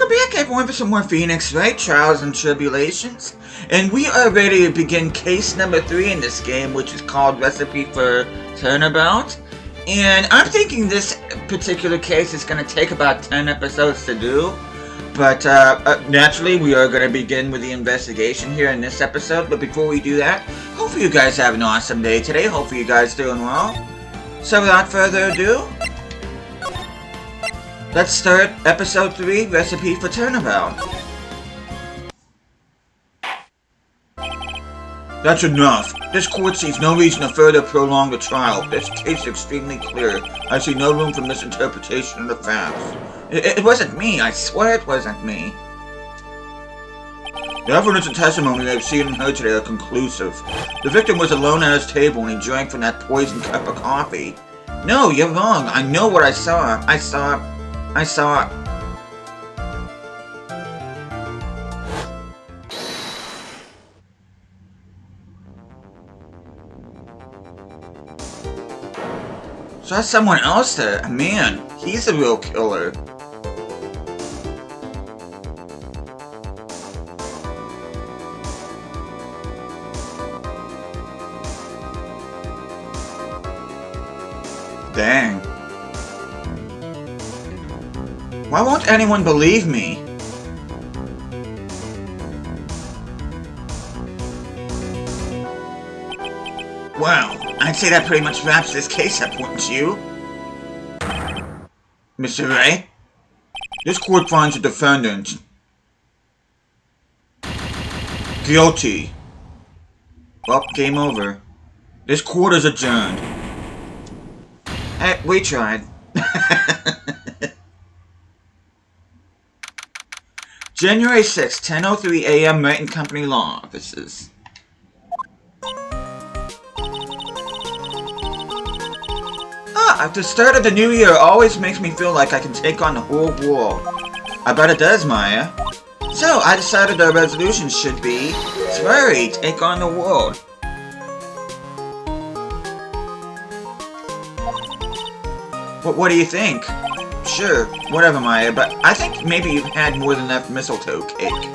Welcome back, everyone, for some more Phoenix Wright Trials and Tribulations. And we are ready to begin case number 3 in this game, which is called Recipe for Turnabout. And I'm thinking this particular case is going to take about 10 episodes to do. But naturally, we are going to begin with the investigation here in this episode. But before we do that, hopefully you guys have an awesome day today. Hopefully you guys are doing well. So without further ado, let's start episode 3, Recipe for Turnabout. That's enough. This court sees no reason to further prolong the trial. This case is extremely clear. I see no room for misinterpretation of the facts. It wasn't me. I swear it wasn't me. The evidence and testimony I've seen and heard today are conclusive. The victim was alone at his table and he drank from that poisoned cup of coffee. No, you're wrong. I know what I saw. I saw... Saw someone else there. Man, he's a real killer. Dang. Why won't anyone believe me? Well, I'd say that pretty much wraps this case up, wouldn't you? Mr. Wright? This court finds the defendant guilty. Well, game over. This court is adjourned. Hey, we tried. January 6, 10:03 a.m. Wright & Company Law Offices. At the start of the new year always makes me feel like I can take on the whole world. I bet it does, Maya. So, I decided our resolution should be, Swery, take on the world. What do you think? Sure, whatever, Maya, but I think maybe you've had more than enough mistletoe cake.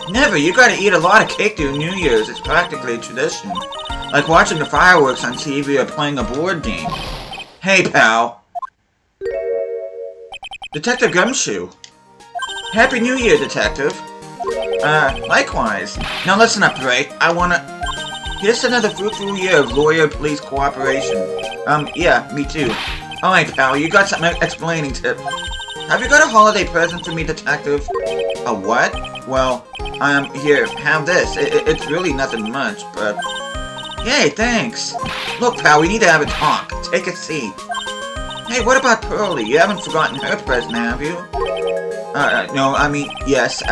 Never, you gotta eat a lot of cake during New Year's. It's practically a tradition. Like watching the fireworks on TV or playing a board game. Hey, pal. Detective Gumshoe. Happy New Year, Detective. Likewise. Now listen up, Wright. Here's another fruitful year of lawyer-police cooperation. Yeah, me too. Alright, pal, you got something explaining to... Have you got a holiday present for me, Detective? A what? Well, here, have this. It's really nothing much, but... Yay, thanks. Look, pal, we need to have a talk. Take a seat. Hey, what about Pearlie? You haven't forgotten her present, have you? No, yes,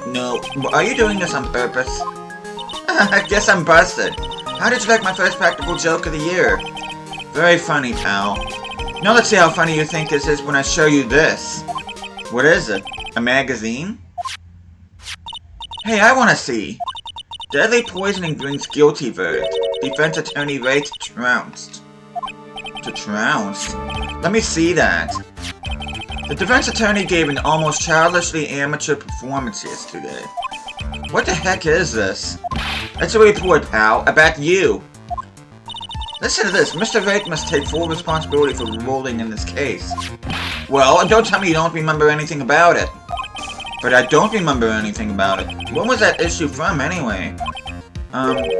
no. Are you doing this on purpose? I guess I'm busted. How did you like my first practical joke of the year? Very funny, pal. Now let's see how funny you think this is when I show you this. What is it? A magazine? Hey, I want to see. Deadly poisoning brings guilty verdict. Defense attorney Wright trounced. Trounced? Let me see that. The defense attorney gave an almost childishly amateur performance yesterday. What the heck is this? It's a report, pal, about you. Listen to this. Mr. Wright must take full responsibility for rolling in this case. Well, don't tell me you don't remember anything about it. But I don't remember anything about it. When was that issue from, anyway?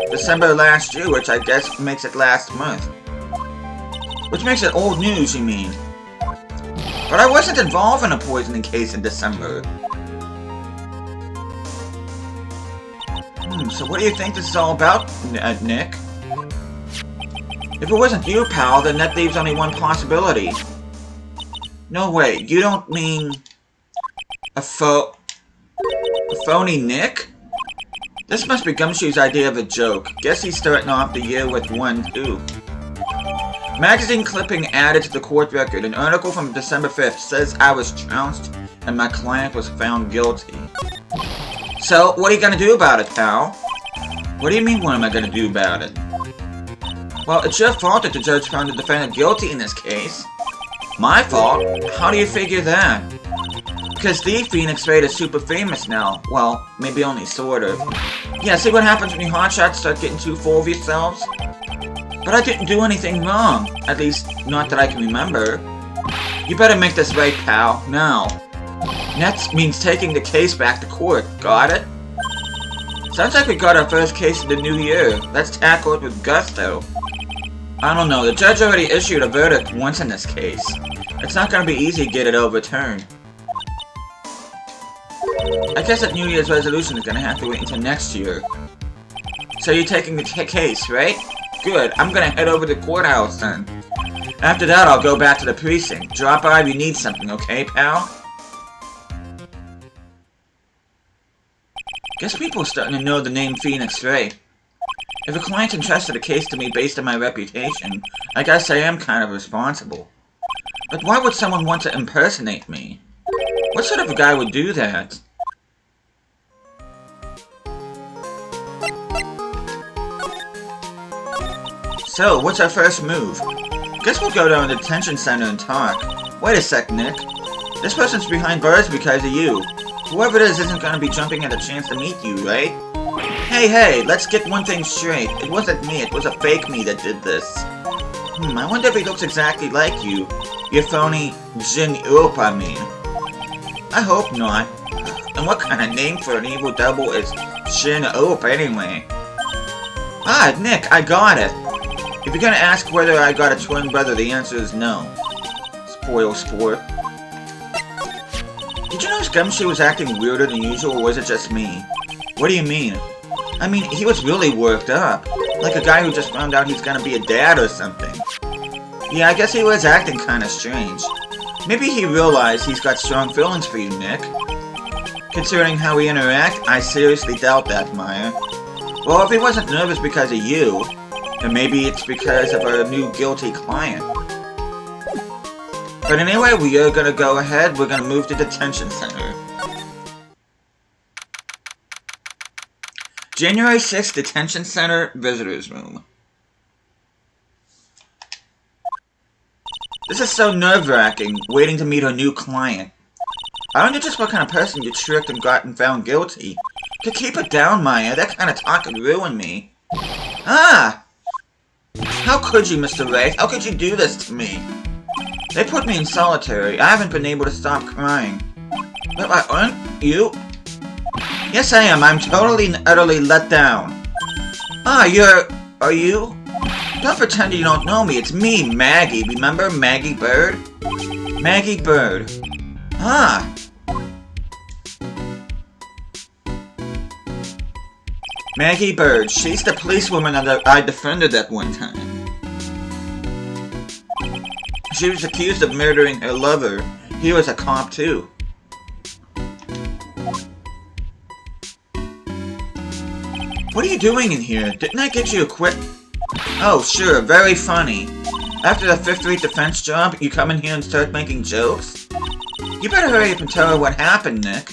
December last year, which I guess makes it last month. Which makes it old news, you mean? But I wasn't involved in a poisoning case in December. So what do you think this is all about, Nick? If it wasn't you, pal, then that leaves only one possibility. No way, you don't mean... A phony Nick? This must be Gumshoe's idea of a joke. Guess he's starting off the year with one, too. Magazine clipping added to the court record. An article from December 5th says I was trounced and my client was found guilty. So, what are you gonna do about it, pal? What do you mean, what am I gonna do about it? Well, it's your fault that the judge found the defendant guilty in this case. My fault? How do you figure that? Because the Phoenix Wright is super famous now. Well, maybe only sort of. Yeah, see what happens when you hotshots start getting too full of yourselves? But I didn't do anything wrong. At least, not that I can remember. You better make this right, pal. Now. Next means taking the case back to court. Got it? Sounds like we got our first case of the new year. Let's tackle it with gusto. I don't know, the judge already issued a verdict once in this case. It's not gonna be easy to get it overturned. I guess that New Year's resolution is gonna have to wait until next year. So you're taking the case, right? Good, I'm gonna head over to the courthouse then. After that, I'll go back to the precinct. Drop by if you need something, okay, pal? Guess people are starting to know the name Phoenix Wright. If a client entrusted a case to me based on my reputation, I guess I am kind of responsible. But why would someone want to impersonate me? What sort of a guy would do that? So, what's our first move? Guess we'll go down to the detention center and talk. Wait a sec, Nick. This person's behind bars because of you. Whoever it is isn't gonna be jumping at a chance to meet you, right? Hey, let's get one thing straight. It wasn't me, it was a fake me that did this. I wonder if he looks exactly like you. Your phony Jin Oop, I mean. I hope not. And what kind of name for an evil double is Jin Oop, anyway? Ah, Nick, I got it. If you're gonna ask whether I got a twin brother, the answer is no. Spoil sport. Did you notice Gumshoe was acting weirder than usual, or was it just me? What do you mean? I mean, he was really worked up. Like a guy who just found out he's gonna be a dad or something. Yeah, I guess he was acting kinda strange. Maybe he realized he's got strong feelings for you, Nick. Considering how we interact, I seriously doubt that, Maya. Well, if he wasn't nervous because of you, then maybe it's because of our new guilty client. But anyway, we are gonna go ahead, we're gonna move to detention center. January 6th, detention center, visitors room. This is so nerve-wracking, waiting to meet our new client. I wonder just what kind of person you tricked and gotten found guilty. Could keep it down, Maya, that kind of talk could ruin me. Ah! How could you, Mr. Wright? How could you do this to me? They put me in solitary. I haven't been able to stop crying. But aren't you? Yes, I am. I'm totally and utterly let down. Ah, are you? Don't pretend you don't know me. It's me, Maggie. Remember Maggie Bird? Maggie Bird. Ah. Maggie Bird. She's the policewoman that I defended at one time. She was accused of murdering her lover. He was a cop, too. What are you doing in here? Didn't I get you a quick... Oh, sure, very funny. After the 5th Street defense job, you come in here and start making jokes? You better hurry up and tell her what happened, Nick.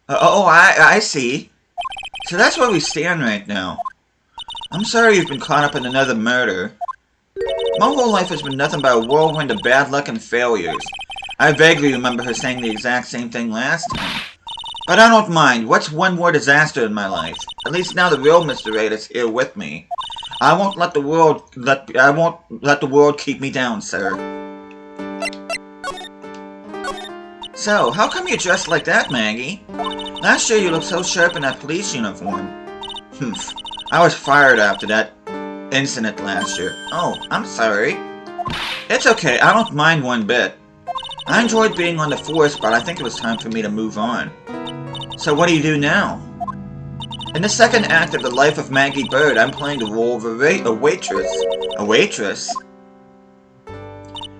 I see. So that's where we stand right now. I'm sorry you've been caught up in another murder. My whole life has been nothing but a whirlwind of bad luck and failures. I vaguely remember her saying the exact same thing last time. But I don't mind. What's one more disaster in my life? At least now the real Mr. Wright is here with me. I won't let the world keep me down, sir. So, how come you're dressed like that, Maggie? Last year you looked so sharp in that police uniform. Humph. I was fired after that incident last year. Oh, I'm sorry. It's okay, I don't mind one bit. I enjoyed being on the force, but I think it was time for me to move on. So what do you do now? In the second act of The Life of Maggie Bird, I'm playing the role of a waitress. A waitress?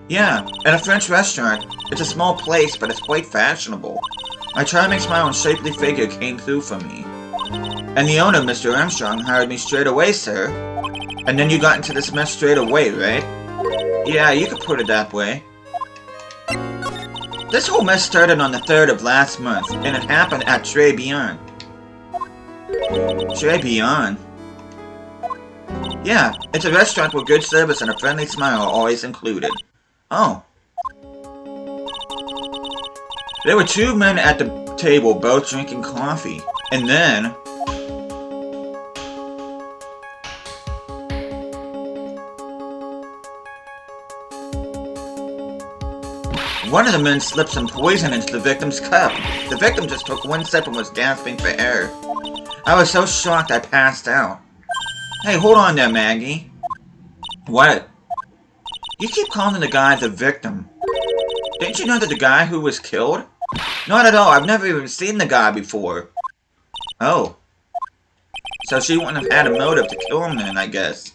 Yeah, at a French restaurant. It's a small place, but it's quite fashionable. My charming smile and shapely figure came through for me. And the owner, Mr. Armstrong, hired me straight away, sir. And then you got into this mess straight away, right? Yeah, you could put it that way. This whole mess started on the 3rd of last month, and it happened at Tribulations. Tribulations? Yeah, it's a restaurant with good service and a friendly smile are always included. Oh. There were two men at the table, both drinking coffee. And then... one of the men slipped some poison into the victim's cup. The victim just took one sip and was gasping for air. I was so shocked I passed out. Hey, hold on there, Maggie. What? You keep calling the guy the victim. Didn't you know that the guy who was killed? Not at all. I've never even seen the guy before. Oh. So she wouldn't have had a motive to kill him then, I guess.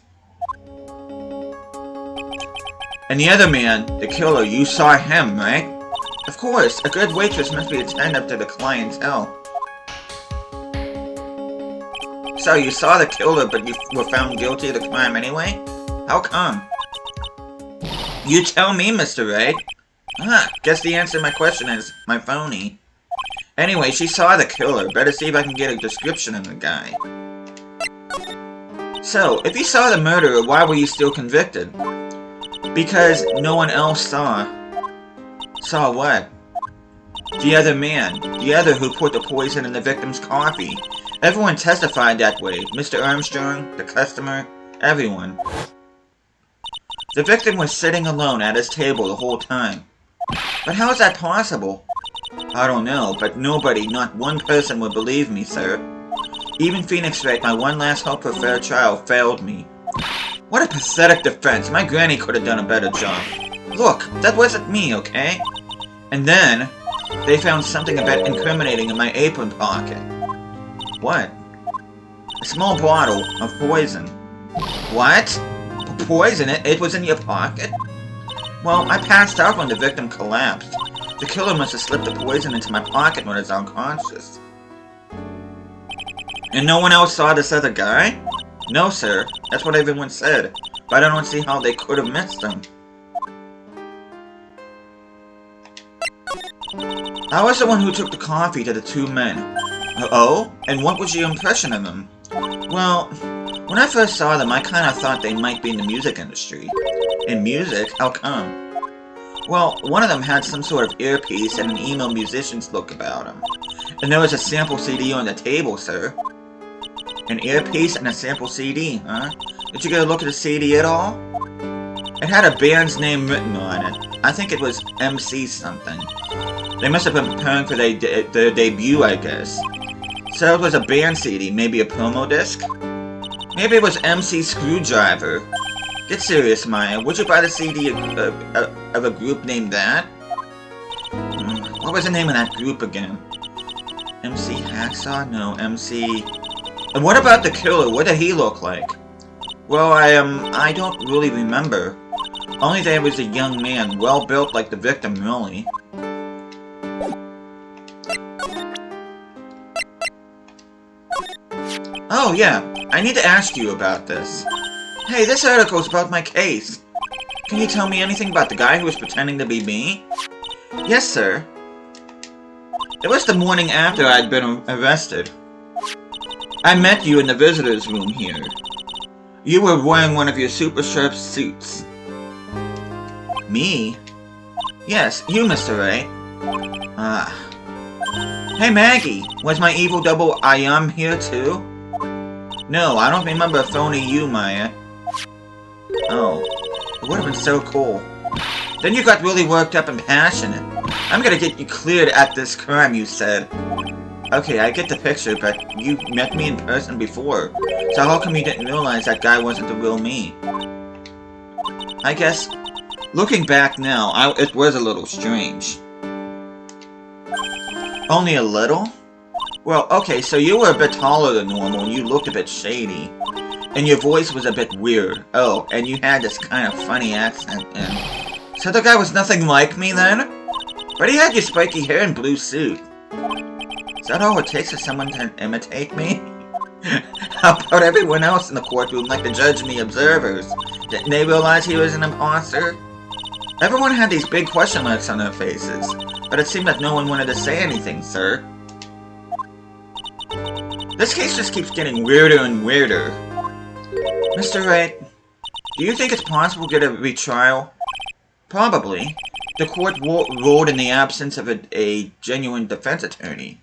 And the other man, the killer, you saw him, right? Of course, a good waitress must be attentive to the clientele. So you saw the killer, but you were found guilty of the crime anyway? How come? You tell me, Mr. Wright. Guess the answer to my question is my phony. Anyway, she saw the killer. Better see if I can get a description of the guy. So, if you saw the murderer, why were you still convicted? Because no one else saw. Saw what? The other man. The other who put the poison in the victim's coffee. Everyone testified that way. Mr. Armstrong, the customer, everyone. The victim was sitting alone at his table the whole time. But how is that possible? I don't know, but nobody, not one person would believe me, sir. Even Phoenix Wright, my one last hope for fair trial, failed me. What a pathetic defense. My granny could have done a better job. Look, that wasn't me, okay? And then, they found something a bit incriminating in my apron pocket. What? A small bottle of poison. What? Poison? It was in your pocket? Well, I passed out when the victim collapsed. The killer must have slipped the poison into my pocket when I was unconscious. And no one else saw this other guy? No, sir. That's what everyone said. But I don't see how they could have missed him. I was the one who took the coffee to the two men. Oh? And what was your impression of them? Well, when I first saw them, I kind of thought they might be in the music industry. In music? How come? Well, one of them had some sort of earpiece and an emo musician's look about him. And there was a sample CD on the table, sir. An earpiece and a sample CD, huh? Did you get a look at the CD at all? It had a band's name written on it. I think it was MC something. They must have been preparing for their debut, I guess. So it was a band CD, maybe a promo disc? Maybe it was MC Screwdriver. Get serious, Maya. Would you buy the CD of a group named that? What was the name of that group again? MC Hacksaw? No, MC... And what about the killer? What did he look like? Well, I don't really remember. Only that he was a young man, well built like the victim, really. Oh, yeah. I need to ask you about this. Hey, this article's about my case. Can you tell me anything about the guy who was pretending to be me? Yes, sir. It was the morning after I'd been arrested. I met you in the visitor's room here. You were wearing one of your super sharp suits. Me? Yes, you, Mr. Wright. Hey, Maggie, was my evil double I am here too? No, I don't remember phoning you, Maya. Oh, it would have been so cool. Then you got really worked up and passionate. I'm gonna get you cleared at this crime, you said. Okay, I get the picture, but you met me in person before. So how come you didn't realize that guy wasn't the real me? I guess, looking back now, it was a little strange. Only a little? Well, okay, so you were a bit taller than normal, and you looked a bit shady. And your voice was a bit weird. Oh, and you had this kind of funny accent, and... So the guy was nothing like me, then? But he had your spiky hair and blue suit. Is that all it takes for someone to imitate me? How about everyone else in the courtroom, like the judge and the observers? Didn't they realize he was an imposter? Everyone had these big question marks on their faces, but it seemed like no one wanted to say anything, sir. This case just keeps getting weirder and weirder. Mr. Wright, do you think it's possible to get a retrial? Probably. The court ruled in the absence of a genuine defense attorney.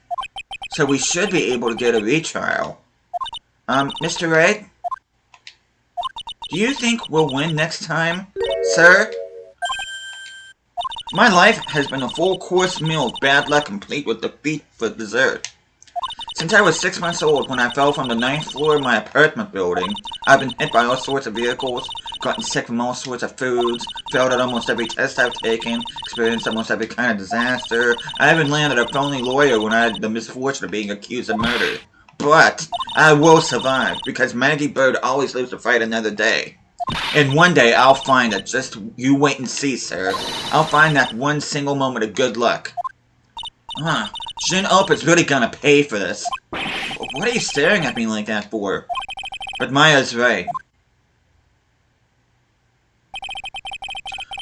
So we should be able to get a retrial. Mr. Wright? Do you think we'll win next time, sir? My life has been a full-course meal of bad luck complete with defeat for dessert. Since I was 6 months old when I fell from the 9th floor of my apartment building, I've been hit by all sorts of vehicles, gotten sick from all sorts of foods, failed at almost every test I've taken, experienced almost every kind of disaster. I even landed a phony lawyer when I had the misfortune of being accused of murder. But I will survive, because Maggie Bird always lives to fight another day. And one day I'll find it. Just you wait and see, sir. I'll find that one single moment of good luck. Shin-Up is really gonna pay for this. What are you staring at me like that for? But Maya's right.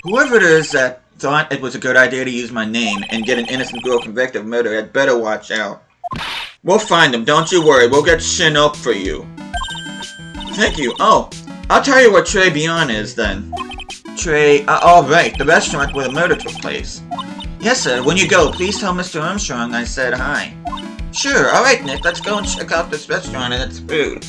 Whoever it is that thought it was a good idea to use my name and get an innocent girl convicted of murder had better watch out. We'll find him, don't you worry. We'll get Shin-Up for you. Thank you. Oh, I'll tell you what Tribulations is then. Alright, the restaurant where the murder took place. Yes, sir. When you go, please tell Mr. Armstrong I said hi. Sure. Alright, Nick. Let's go and check out this restaurant and its food.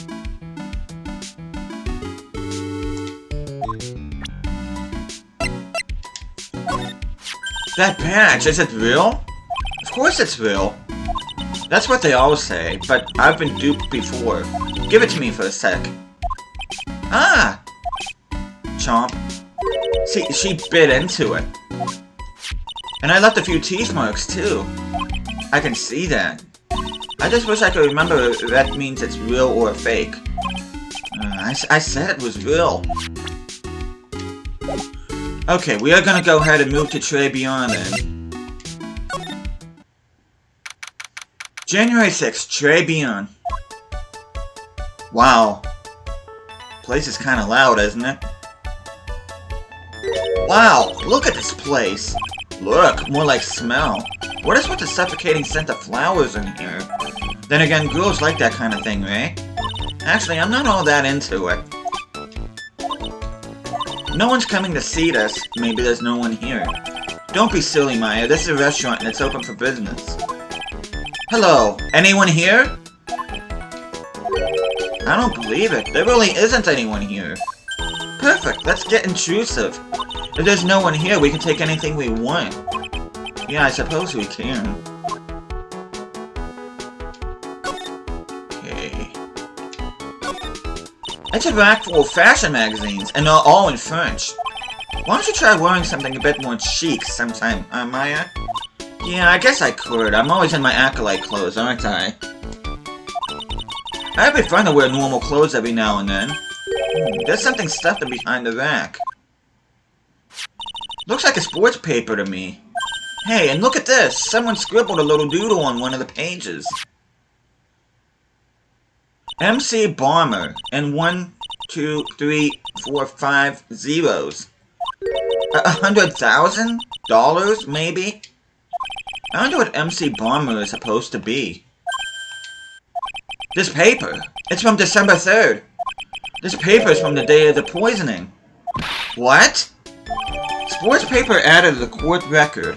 That badge, is it real? Of course it's real. That's what they all say, but I've been duped before. Give it to me for a sec. Ah! Chomp. See, she bit into it. And I left a few teeth marks, too. I can see that. I just wish I could remember if that means it's real or fake. I said it was real. Okay, we are gonna go ahead and move to Tribulations then. January 6th, Tribulations. Wow. Place is kinda loud, isn't it? Wow, look at this place. Look, more like smell. What is with the suffocating scent of flowers in here? Then again, girls like that kind of thing, right? Actually, I'm not all that into it. No one's coming to see us. Maybe there's no one here. Don't be silly, Maya. This is a restaurant and it's open for business. Hello, anyone here? I don't believe it. There really isn't anyone here. Perfect, let's get intrusive. If there's no one here, we can take anything we want. Yeah, I suppose we can. Okay. It's a rack full of fashion magazines, and they're all in French. Why don't you try wearing something a bit more chic sometime, Maya? Yeah, I guess I could. I'm always in my acolyte clothes, aren't I? I'd be fun to wear normal clothes every now and then. There's something stuffed in behind the rack. Looks like a sports paper to me. Hey, and look at this! Someone scribbled a little doodle on one of the pages. MC Bomber, and 1, 2, 3, 4, 5 zeros. $100,000? Maybe? I wonder what MC Bomber is supposed to be. This paper! It's from December 3rd! This paper is from the day of the poisoning. What? Sports paper added to the court record.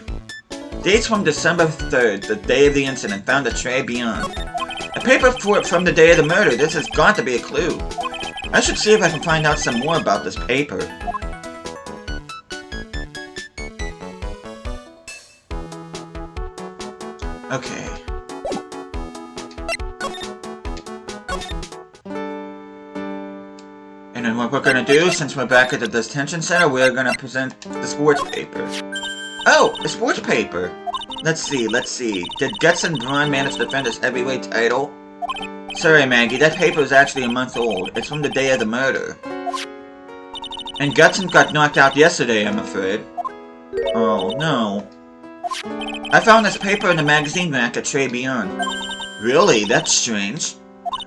Dates from December 3rd, the day of the incident, found at Tribulations. A paper from the day of the murder. This has got to be a clue. I should see if I can find out some more about this paper. Okay. And then what we're gonna do, since we're back at the detention center, we're gonna present the sports paper. Oh, a sports paper! Let's see. Did Guts and Braun manage to defend his heavyweight title? Sorry, Maggie, that paper is actually a month old. It's from the day of the murder. And Gutson got knocked out yesterday, I'm afraid. Oh, no. I found this paper in the magazine rack at Tribulations. Really? That's strange.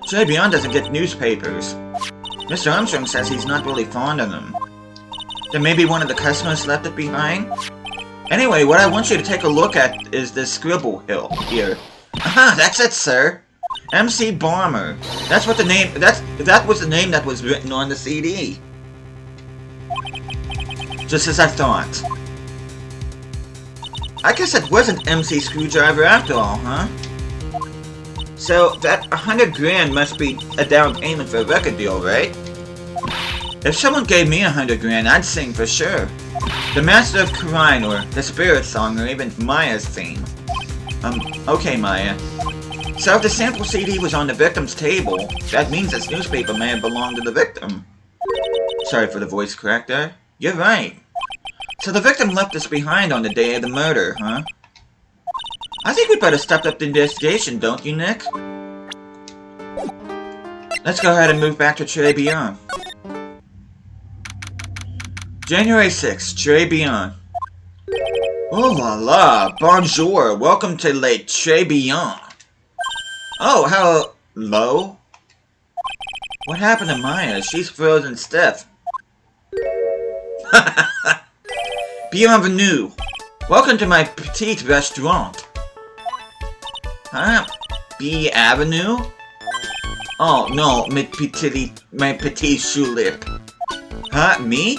Tribulations doesn't get newspapers. Mr. Armstrong says he's not really fond of them. Then maybe one of the customers left it behind? Anyway, what I want you to take a look at is this scribble hill here. Aha, that's it, sir. MC Bomber. That's what the name. That was the name that was written on the CD. Just as I thought. I guess it wasn't MC Screwdriver after all, huh? So, that 100 grand must be a down payment for a record deal, right? If someone gave me 100 grand, I'd sing for sure. The Master of Karine, or the Spirit Song, or even Maya's theme. Okay, Maya. So if the sample CD was on the victim's table, that means this newspaper may have belonged to the victim. Sorry for the voice crack there. You're right. So the victim left us behind on the day of the murder, huh? I think we'd better step up the investigation, don't you, Nick? Let's go ahead and move back to Tribulations. January 6th, Tribulations. Oh la la, bonjour, welcome to Les Tribulations. Oh, hello? What happened to Maya? She's frozen stiff. Bienvenue. Welcome to my petite restaurant. Huh? B Avenue? Oh, no, my petite tulip. Huh? Me?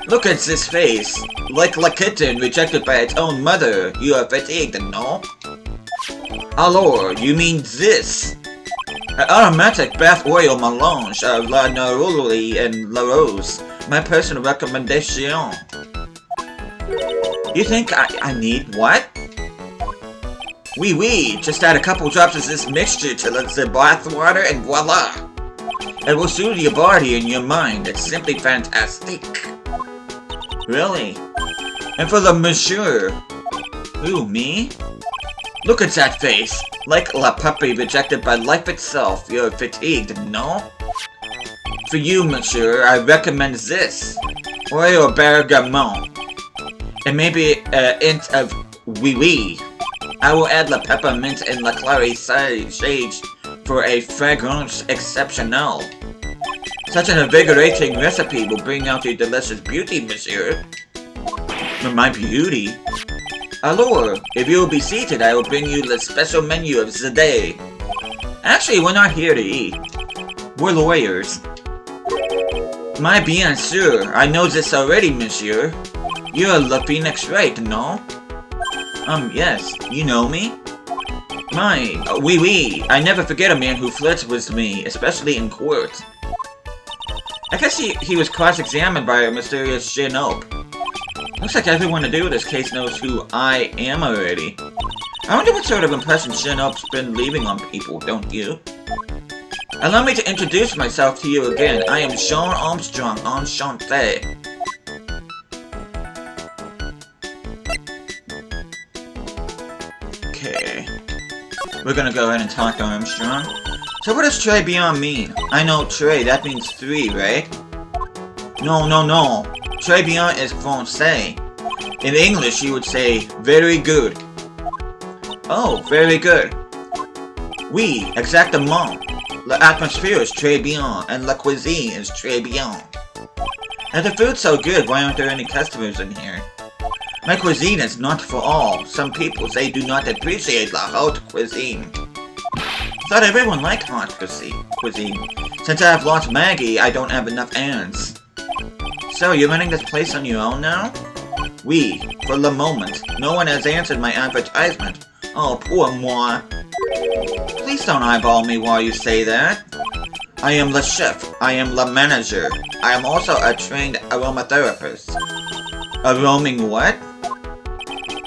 Look at this face. Like a kitten rejected by its own mother. You are fatigued, no? Alors, you mean this? An aromatic bath oil melange of La Neroli and La Rose. My personal recommendation. You think I need what? Oui, just add a couple drops of this mixture to the bath water and voila! It will soothe your body and your mind. It's simply fantastic. Really? And for the monsieur? Who, me? Look at that face. Like a puppy rejected by life itself. You're fatigued, no? For you, monsieur, I recommend this. Oil bergamot. And maybe an hint of oui. I will add la peppermint and la clary sage for a fragrance exceptional. Such an invigorating recipe will bring out your delicious beauty, monsieur. My beauty? Alors, if you will be seated, I will bring you the special menu of the day. Actually, we're not here to eat. We're lawyers. My bien sûr, I know this already, monsieur. You're the Phoenix Wright, no? Yes, you know me? My, oui, I never forget a man who flirts with me, especially in court. I guess he was cross-examined by a mysterious Shinope. Looks like everyone to do with this case knows who I am already. I wonder what sort of impression Shinope's been leaving on people, don't you? Allow me to introduce myself to you again. I am Jean Armstrong, enchanté. Okay. We're gonna go ahead and talk to Armstrong. So what does Tribulations mean? I know Tre, that means 3, right? No. Tribulations is français. In English, you would say, very good. Oh, very good. Oui, exactement. The atmosphere is très bien, and la cuisine is très bien. If the food's so good, why aren't there any customers in here? My cuisine is not for all. Some people say do not appreciate la haute cuisine. Thought everyone liked hot cuisine. Since I have lost Maggie, I don't have enough hands. So, you're running this place on your own now? Oui, for the moment. No one has answered my advertisement. Oh, poor moi. Please don't eyeball me while you say that. I am the chef. I am the manager. I am also a trained aromatherapist. A roaming what?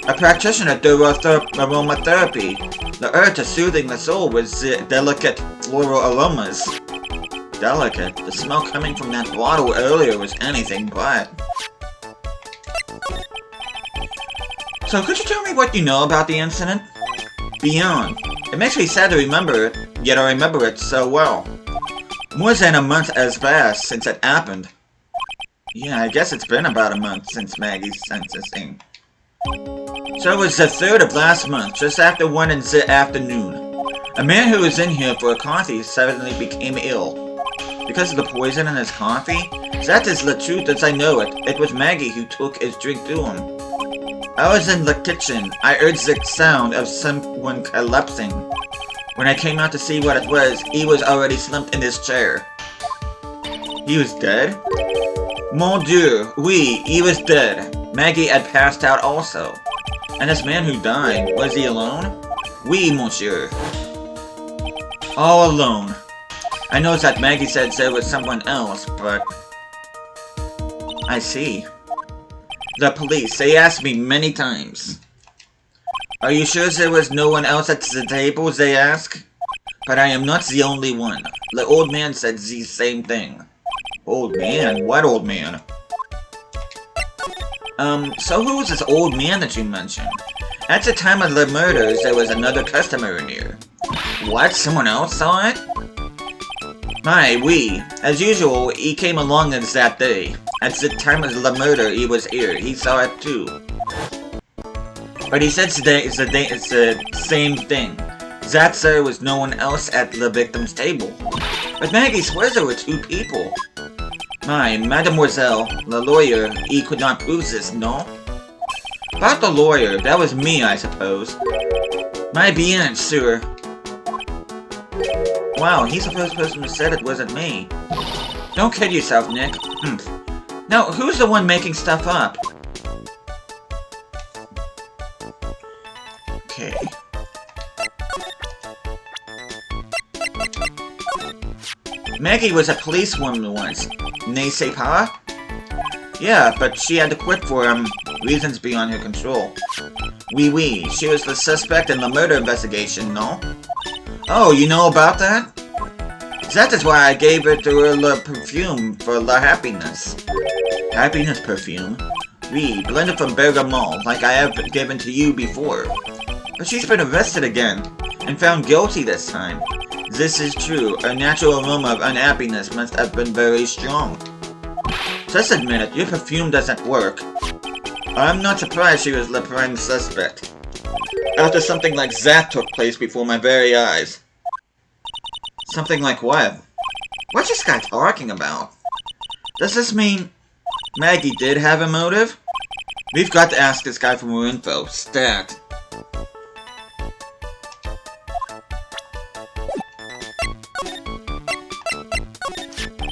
A practitioner of aromatherapy. The art to soothing the soul with delicate floral aromas. Delicate? The smell coming from that bottle earlier was anything but. So could you tell me what you know about the incident? Beyond. It makes me sad to remember it, yet I remember it so well. More than a month has passed since it happened. Yeah, I guess it's been about a month since Maggie's censusing. So it was the 3rd of last month, just after 1 in the afternoon. A man who was in here for a coffee suddenly became ill. Because of the poison in his coffee? That is the truth as I know it. It was Maggie who took his drink to him. I was in the kitchen. I heard the sound of someone collapsing. When I came out to see what it was, he was already slumped in his chair. He was dead? Mon Dieu, oui, he was dead. Maggie had passed out also. And this man who died, was he alone? Oui, monsieur. All alone. I noticed that Maggie said there was someone else, but... I see. The police, they asked me many times. Are you sure there was no one else at the table, they asked? But I am not the only one. The old man said the same thing. Old man? What old man? So who was this old man that you mentioned? At the time of the murders, there was another customer in here. What? Someone else saw it? My, oui. As usual, he came along as that day. At the time of the murder, he was here. He saw it too. But he said today it's the same thing. That, sir, was no one else at the victim's table. But Maggie swears there were two people. My, mademoiselle, the lawyer, he could not prove this, no? About the lawyer, that was me, I suppose. My bien, sir. Wow, he's the first person who said it wasn't me. Don't kid yourself, Nick. Now, who's the one making stuff up? Okay. Maggie was a policewoman once. N'est-ce pas? Yeah, but she had to quit for, reasons beyond her control. Oui. She was the suspect in the murder investigation, no? Oh, you know about that? That is why I gave it to her the perfume for the happiness. Happiness perfume? Oui, blended from bergamot, like I have given to you before. But she's been arrested again, and found guilty this time. This is true. Her natural aroma of unhappiness must have been very strong. Just admit it, your perfume doesn't work. I'm not surprised she was the prime suspect. After something like that took place before my very eyes. Something like what? What's this guy talking about? Does this mean Maggie did have a motive? We've got to ask this guy for more info. Stat.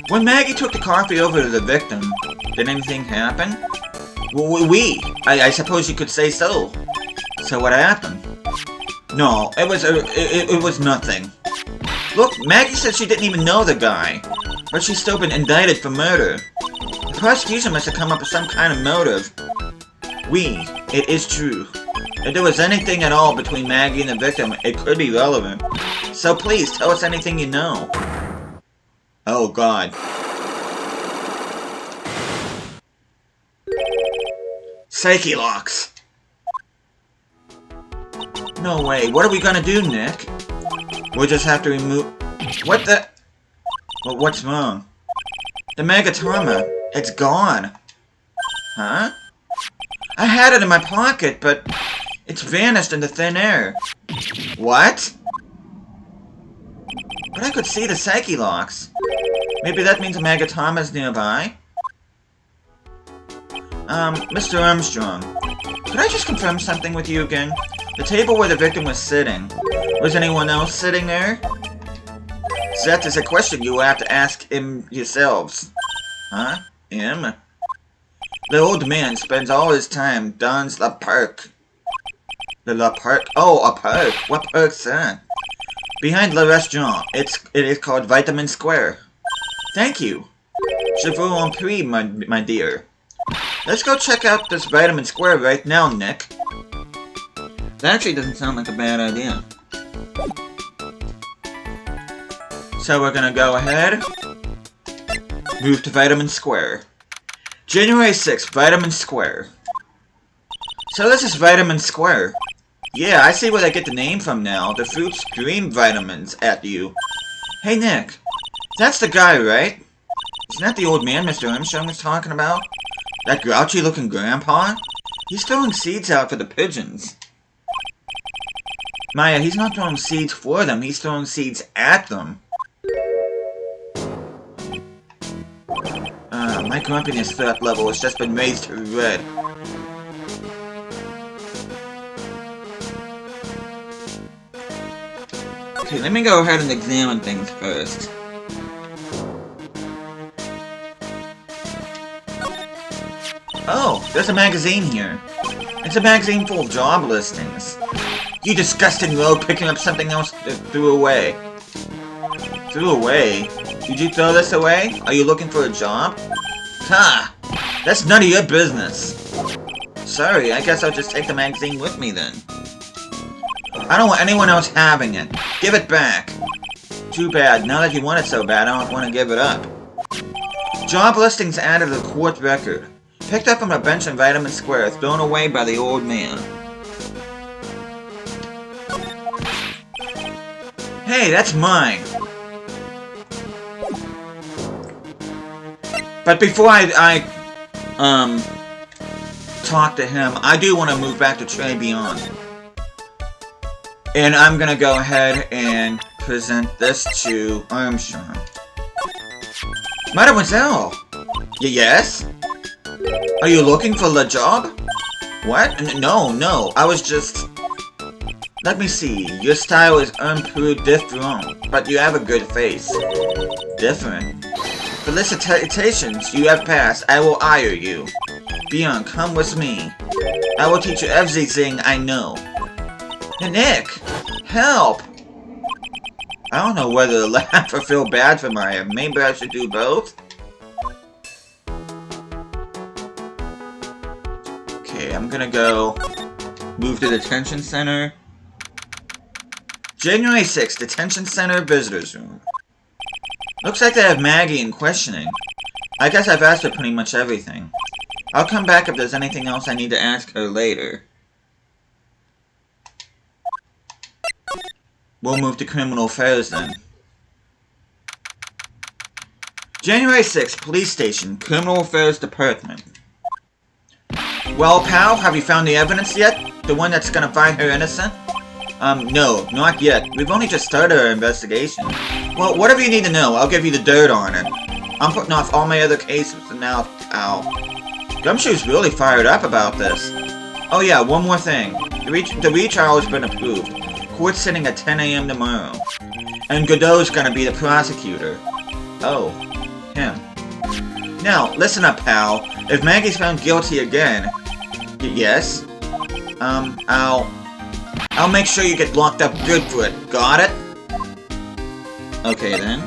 When Maggie took the coffee over to the victim, did anything happen? I suppose you could say so. So what happened? No, it was nothing. Look, Maggie said she didn't even know the guy, but she's still been indicted for murder. The prosecution must have come up with some kind of motive. It is true. If there was anything at all between Maggie and the victim, it could be relevant. So please, tell us anything you know. Oh god. Psyche locks! No way, what are we gonna do, Nick? We'll just have to remove... What the... Well, what's wrong? The Megatama, it's gone. Huh? I had it in my pocket, but it's vanished into thin air. What? But I could see the Psyche locks. Maybe that means a Megatama's nearby? Mr. Armstrong, could I just confirm something with you again? The table where the victim was sitting, was anyone else sitting there? That is a question you will have to ask him yourselves. Huh? Him? The old man spends all his time down the park. The park? Oh, a park. What park's that? Behind the restaurant. It is called Vitamin Square. Thank you. Je vous en prie, my dear. Let's go check out this Vitamin Square right now, Nick. That actually doesn't sound like a bad idea. So we're gonna go ahead, move to Vitamin Square. January 6th, Vitamin Square. So this is Vitamin Square. Yeah, I see where they get the name from now. The fruits scream vitamins at you. Hey Nick, that's the guy, right? Isn't that the old man Mr. Armstrong was talking about? That grouchy looking grandpa? He's throwing seeds out for the pigeons. Maya, he's not throwing seeds for them, he's throwing seeds at them. My grumpiness threat level has just been raised to red. Okay, let me go ahead and examine things first. Oh, there's a magazine here. It's a magazine full of job listings. You disgusting rogue picking up something else threw away. Threw away? Did you throw this away? Are you looking for a job? Ha! That's none of your business. Sorry, I guess I'll just take the magazine with me then. I don't want anyone else having it. Give it back. Too bad. Now that you want it so bad, I don't want to give it up. Job listings added to the court record. Picked up from a bench in Vitamin Square, thrown away by the old man. Hey, that's mine! But before I talk to him, I do want to move back to Tribulations. And I'm gonna go ahead and present this to Armstrong. Mademoiselle! Yes? Are you looking for a job? What? No, I was just... Let me see, your style is un peu different, but you have a good face. Different? Felicitations, you have passed. I will hire you. Beyond, come with me. I will teach you everything I know. Nick! Help! I don't know whether to laugh or feel bad for Maya. Maybe I should do both? Okay, I'm gonna go move to the detention center. January 6th, detention center visitors room. Looks like they have Maggie in questioning. I guess I've asked her pretty much everything. I'll come back if there's anything else I need to ask her later. We'll move to criminal affairs then. January 6th, police station, criminal affairs department. Well, pal, have you found the evidence yet? The one that's gonna find her innocent? No, not yet. We've only just started our investigation. Well, whatever you need to know, I'll give you the dirt on it. I'm putting off all my other cases for now, pal. Gumshoe's really fired up about this. Oh yeah, one more thing. The retrial has been approved. Court's sitting at 10 AM tomorrow. And Godot's gonna be the prosecutor. Oh, him. Now, listen up, pal. If Maggie's found guilty again... Yes? I'll make sure you get locked up good for it. Got it? Okay, then.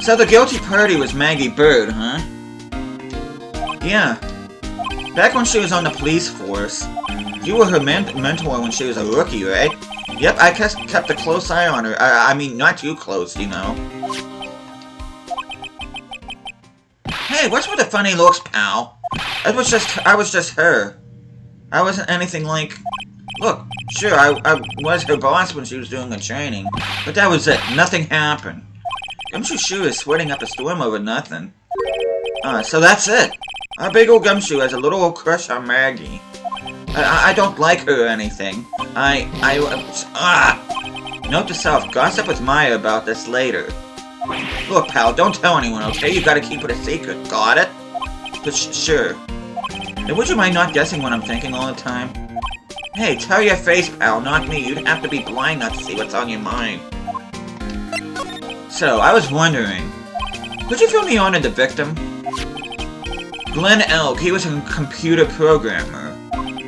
So the guilty party was Maggie Bird, huh? Yeah. Back when she was on the police force, you were her mentor when she was a rookie, right? Yep, I kept a close eye on her. I mean, not too close, you know. Hey, what's with the funny looks, pal? I was just her. I wasn't anything like... Look, sure, I was her boss when she was doing the training, but that was it. Nothing happened. Gumshoe Shoe is sweating up a storm over nothing. So that's it. Our big old Gumshoe has a little old crush on Maggie. I don't like her or anything. Note to self, gossip with Maya about this later. Look, pal, don't tell anyone, okay? You gotta keep it a secret. Got it? But sure. Now, would you mind not guessing what I'm thinking all the time? Hey, tell your face, pal, not me. You'd have to be blind not to see what's on your mind. So, I was wondering, could you fill me on to the victim? Glenn Elk, he was a computer programmer.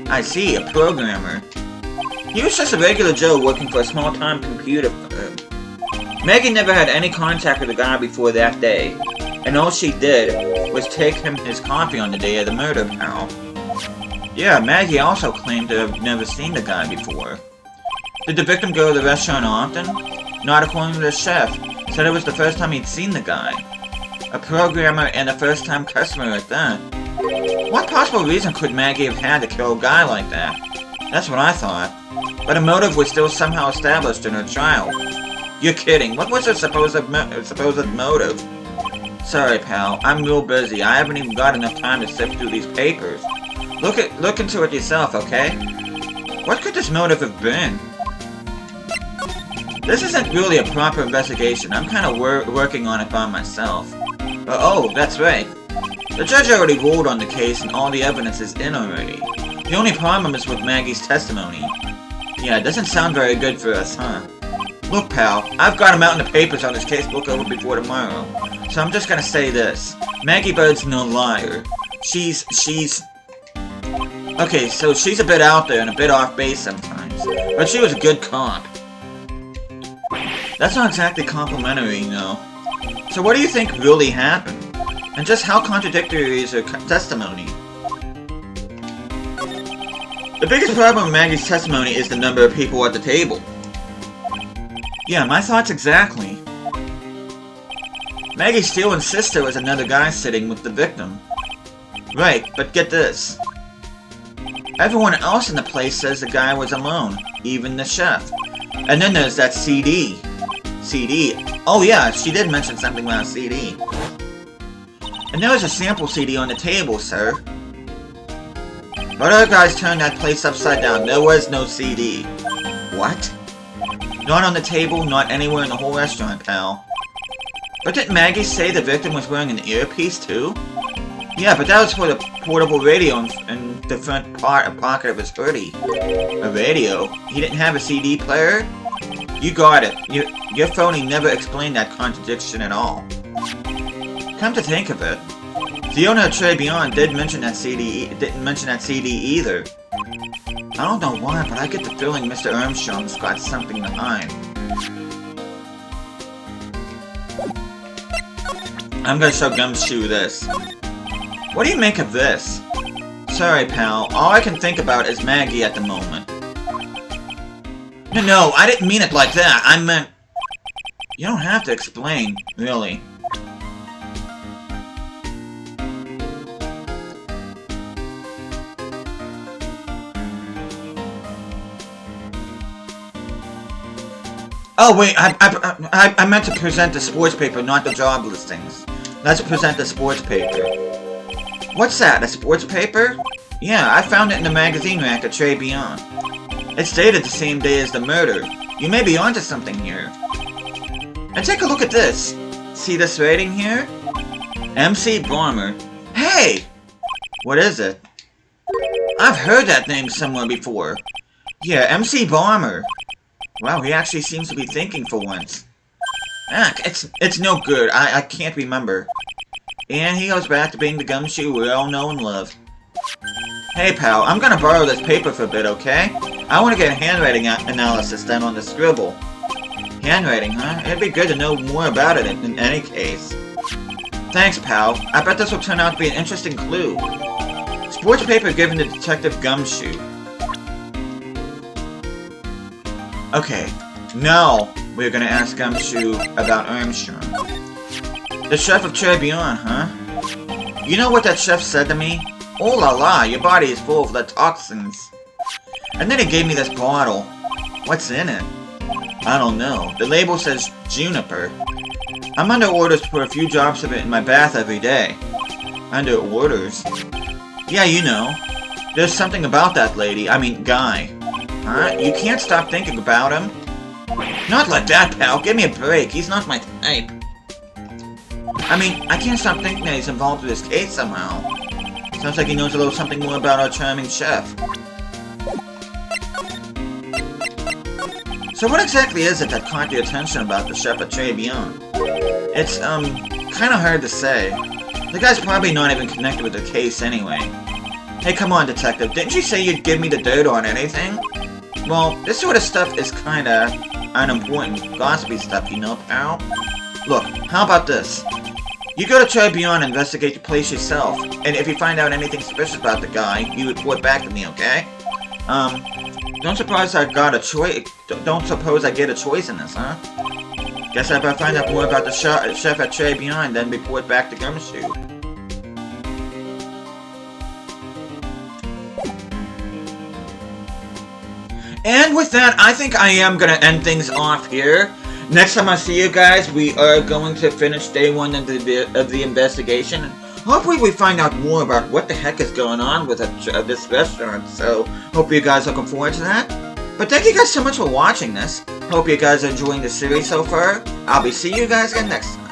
I see, a programmer. He was just a regular Joe working for a small-time computer firm. Maggie never had any contact with the guy before that day, and all she did was take him his coffee on the day of the murder, pal. Yeah, Maggie also claimed to have never seen the guy before. Did the victim go to the restaurant often? Not according to the chef. Said it was the first time he'd seen the guy. A programmer and a first-time customer at that. What possible reason could Maggie have had to kill a guy like that? That's what I thought. But a motive was still somehow established in her trial. You're kidding. What was her supposed motive? Sorry, pal. I'm real busy. I haven't even got enough time to sift through these papers. Look into it yourself, okay? What could this motive have been? This isn't really a proper investigation. I'm kind of working on it by myself. Oh, that's right. The judge already ruled on the case and all the evidence is in already. The only problem is with Maggie's testimony. Yeah, it doesn't sound very good for us, huh? Look, pal, I've got a mountain of papers on this case book over before tomorrow. So I'm just gonna say this. Maggie Bird's no liar. She's... Okay, so she's a bit out there and a bit off base sometimes, but she was a good comp. That's not exactly complimentary, you know. So what do you think really happened? And just how contradictory is her testimony? The biggest problem with Maggie's testimony is the number of people at the table. Yeah, my thoughts exactly. Maggie still insists there was another guy sitting with the victim. Right, but get this. Everyone else in the place says the guy was alone, even the chef. And then there's that CD. CD. Oh yeah, she did mention something about a CD. And there was a sample CD on the table, sir. But other guys turned that place upside down. There was no CD. What? Not on the table, not anywhere in the whole restaurant, pal. But didn't Maggie say the victim was wearing an earpiece, too? Yeah, but that was for the portable radio in the front pocket of his hoodie. A radio? He didn't have a CD player? You got it. Your phony never explained that contradiction at all. Come to think of it, the owner of Tribulations didn't mention that CD either. I don't know why, but I get the feeling Mr. Armstrong's got something behind. I'm gonna show Gumshoe this. What do you make of this? Sorry, pal. All I can think about is Maggie at the moment. No, I didn't mean it like that. I meant... You don't have to explain, really. Oh wait, I meant to present the sports paper, not the job listings. Let's present the sports paper. What's that, a sports paper? Yeah, I found it in the magazine rack at Tribulations. It's dated the same day as the murder. You may be onto something here. And take a look at this. See this rating here? MC Bomber. Hey! What is it? I've heard that name somewhere before. Yeah, MC Bomber. Wow, he actually seems to be thinking for once. Ah, it's no good. I can't remember. And he goes back to being the Gumshoe we all know and love. Hey pal, I'm gonna borrow this paper for a bit, okay? I want to get a handwriting analysis done on the scribble. Handwriting, huh? It'd be good to know more about it in any case. Thanks, pal. I bet this will turn out to be an interesting clue. Sports paper given to Detective Gumshoe. Okay, now we're gonna ask Gumshoe about Armstrong. The chef of Tribulations, huh? You know what that chef said to me? Oh la la, your body is full of the toxins. And then he gave me this bottle. What's in it? I don't know. The label says juniper. I'm under orders to put a few drops of it in my bath every day. Under orders? Yeah, you know. There's something about that guy. Huh? You can't stop thinking about him? Not like that, pal. Give me a break. He's not my type. I can't stop thinking that he's involved with this case somehow. Sounds like he knows a little something more about our charming chef. So what exactly is it that caught your attention about the chef at Tribulations? It's, kinda hard to say. The guy's probably not even connected with the case anyway. Hey, come on, detective. Didn't you say you'd give me the dirt on anything? Well, this sort of stuff is kinda unimportant, gossipy stuff, you know, pal? Look, how about this? You go to Tribulations and investigate the place yourself, and if you find out anything suspicious about the guy, you report back to me, okay? Don't suppose I get a choice in this, huh? Guess I better find out more about the chef at Tribulations and then report back to Gumshoe. And with that, I think I am gonna end things off here. Next time I see you guys, we are going to finish day 1 of the investigation. And hopefully we find out more about what the heck is going on with this restaurant. So, hope you guys are looking forward to that. But thank you guys so much for watching this. Hope you guys are enjoying the series so far. I'll be seeing you guys again next time.